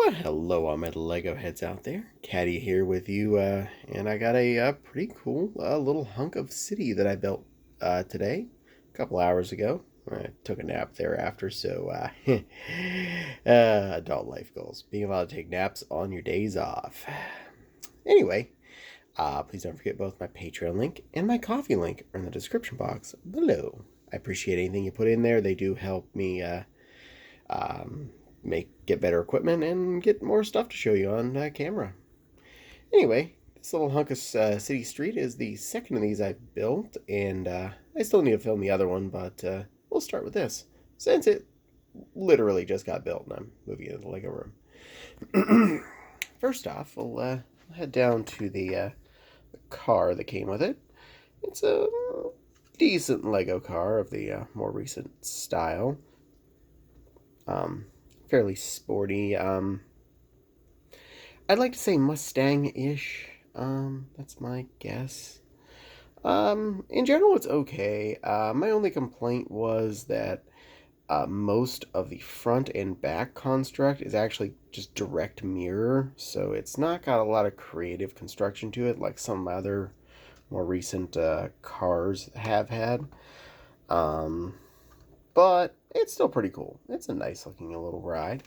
Well, hello, all my Lego heads out there. Caddy here with you, and I got a pretty cool little hunk of city that I built today, a couple hours ago. I took a nap thereafter, so adult life goals. Being allowed to take naps on your days off. Anyway, please don't forget both my Patreon link and my coffee link are in the description box below. I appreciate anything you put in there. They do help me um, get better equipment and get more stuff to show you on camera. Anyway, this little hunk of city street is the second of these I've built, and I still need to film the other one, but we'll start with this since it literally just got built and I'm moving into the Lego room. First off, we'll head down to the car that came with it. It's a decent Lego car of the more recent style. Fairly sporty. I'd like to say Mustang-ish. That's my guess. In general, it's okay. My only complaint was that most of the front and back construct is actually just direct mirror, so it's not got a lot of creative construction to it like some other more recent cars have had. But it's still pretty cool. It's a nice looking little ride.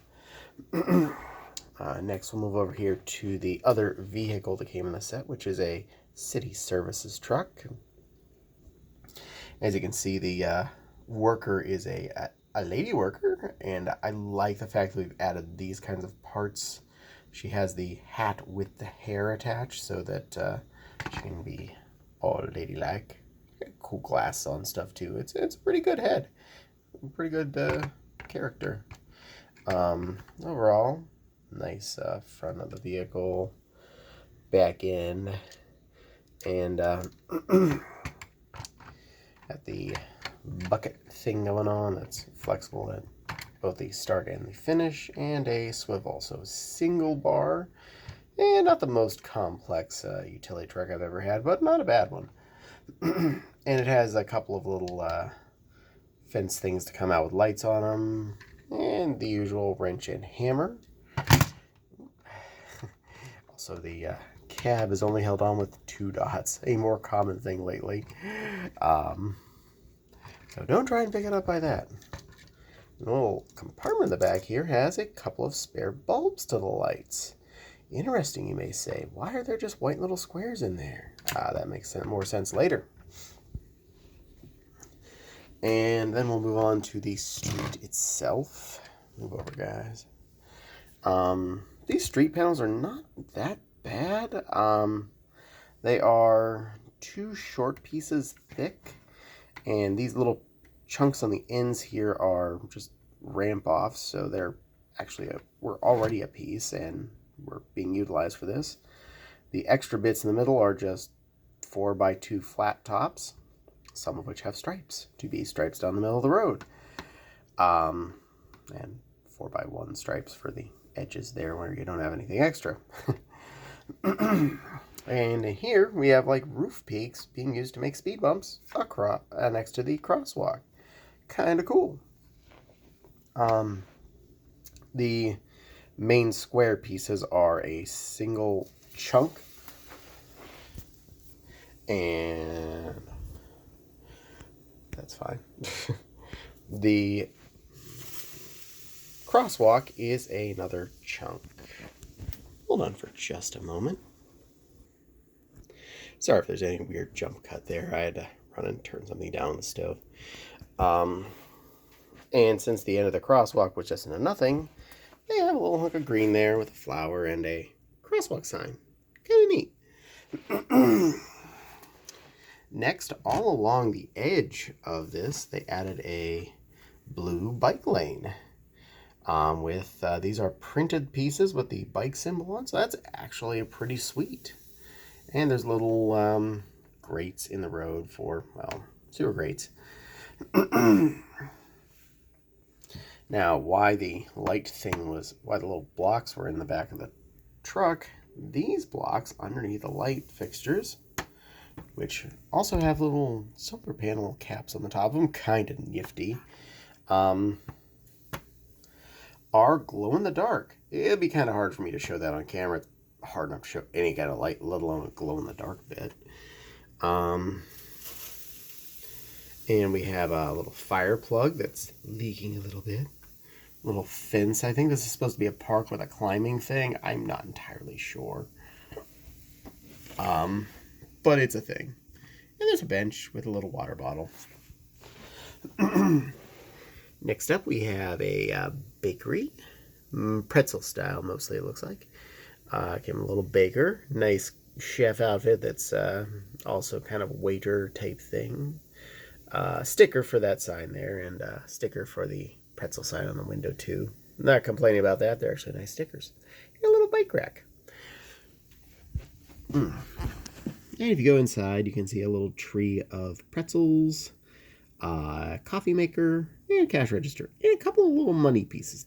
Next, we'll move over here to the other vehicle that came in the set, which is a city services truck. As you can see, the worker is a lady worker, and I like the fact that we've added these kinds of parts. She has the hat with the hair attached so that she can be all ladylike. Cool glass on stuff too. It's a pretty good head. Pretty good character. Overall, nice front of the vehicle, back end, and at the bucket thing going on that's flexible at both the start and the finish, and a swivel. So single bar, and not the most complex utility truck I've ever had, but not a bad one. And it has a couple of little fence things to come out with lights on them, and the usual wrench and hammer. Also, the cab is only held on with 2 dots, a more common thing lately. So don't try and pick it up by that. The little compartment in the back here has a couple of spare bulbs to the lights. Interesting, you may say. Why are there just white little squares in there? That makes more sense later. And then we'll move on to the street itself. Move over, guys. These street panels are not that bad. They are 2 short pieces thick, and these little chunks on the ends here are just ramp offs, so they're actually we're already a piece and we're being utilized for this. The extra bits in the middle are just 4x2 flat tops, some of which have stripes, to be stripes down the middle of the road. And 4x1 stripes for the edges there where you don't have anything extra. And here we have like roof peaks being used to make speed bumps across next to the crosswalk. Kind of cool. The main square pieces are a single chunk, and that's fine. The crosswalk is another chunk. Hold on for just a moment. Sorry if there's any weird jump cut there. I had to run and turn something down on the stove. And since the end of the crosswalk was just into nothing, they have a little hunk of green there with a flower and a crosswalk sign. Kind of neat. Next, all along the edge of this, they added a blue bike lane. These are printed pieces with the bike symbol on, so that's actually pretty sweet. And there's little grates in the road for, well, sewer grates. Now, why the little blocks were in the back of the truck, these blocks underneath the light fixtures, which also have little solar panel caps on the top of them, kind of nifty, are glow in the dark. It'd be kind of hard for me to show that on camera. It's hard enough to show any kind of light, let alone a glow in the dark bit. And we have a little fire plug that's leaking a little bit. Little fence. I think this is supposed to be a park with a climbing thing. I'm not entirely sure. But it's a thing. And there's a bench with a little water bottle. Next up, we have a bakery. Pretzel style, mostly, it looks like. Came a little baker. Nice chef outfit that's also kind of waiter type thing. Sticker for that sign there, and sticker for the pretzel sign on the window too. Not complaining about that. They're actually nice stickers. And a little bike rack. And if you go inside, you can see a little tree of pretzels, coffee maker, and cash register, and a couple of little money pieces.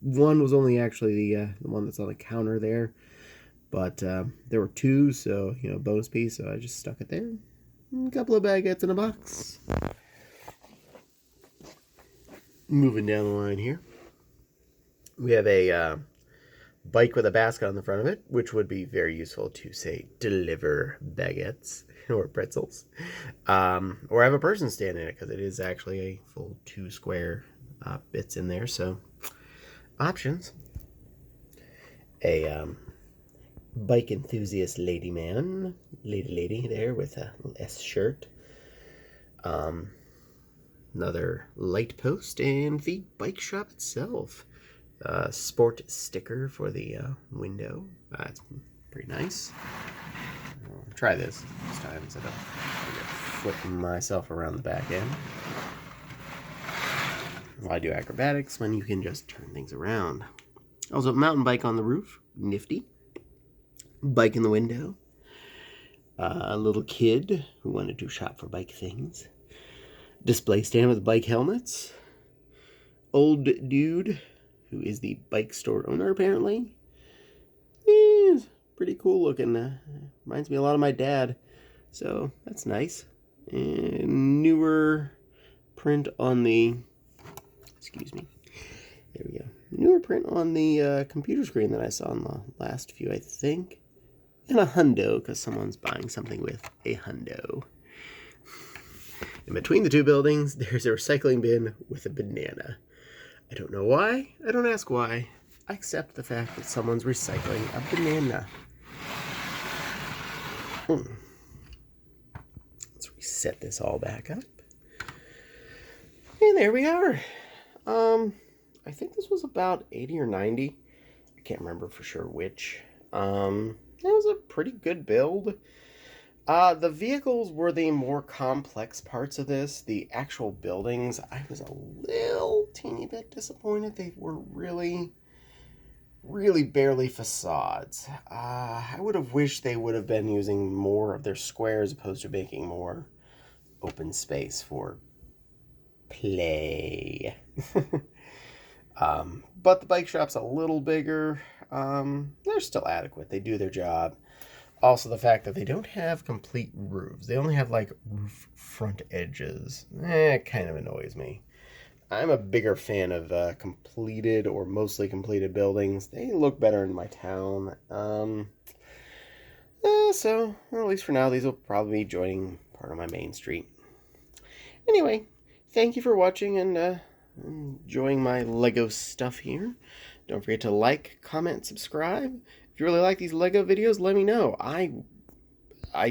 One was only actually the one that's on the counter there, but there were two, so bonus piece. So I just stuck it there. A couple of baguettes in a box. Moving down the line here, we have a bike with a basket on the front of it, which would be very useful to, say, deliver baguettes or pretzels, or have a person stand in it, because it is actually a full 2 square bits in there. So options. A bike enthusiast lady there with a S shirt. Another light post, and the bike shop itself. Sport sticker for the window. It's pretty nice. I'll try this time instead of flipping myself around the back end. Why do acrobatics when you can just turn things around? Also, mountain bike on the roof. Nifty. Bike in the window. A little kid who wanted to shop for bike things. Display stand with bike helmets. Old dude who is the bike store owner, apparently. He's pretty cool looking. Reminds me a lot of my dad. So that's nice. And newer print on the... Excuse me. There we go. Newer print on the computer screen that I saw in the last few, I think. And a hundo, because someone's buying something with a hundo. In between the two buildings, there's a recycling bin with a banana. I don't know why. I don't ask why. I accept the fact that someone's recycling a banana. Let's reset this all back up. And there we are. I think this was about 80 or 90. I can't remember for sure which. That was a pretty good build. The vehicles were the more complex parts of this. The actual buildings, I was a little teeny bit disappointed. They were really, really barely facades. I would have wished they would have been using more of their squares, as opposed to making more open space for play. But the bike shop's a little bigger. They're still adequate. They do their job. Also, the fact that they don't have complete roofs. They only have, like, roof front edges. It kind of annoys me. I'm a bigger fan of completed or mostly completed buildings. They look better in my town. So, well, at least for now, these will probably be joining part of my main street. Anyway, thank you for watching and enjoying my Lego stuff here. Don't forget to like, comment, subscribe. If you really like these Lego videos, let me know. I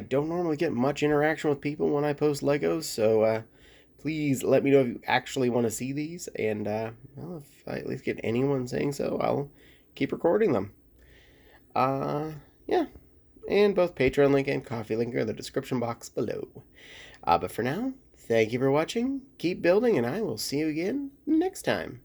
don't normally get much interaction with people when I post Legos, so please let me know if you actually want to see these. And well, if I at least get anyone saying so, I'll keep recording them. Yeah. And both Patreon link and Coffee link are in the description box below. But for now, thank you for watching. Keep building, and I will see you again next time.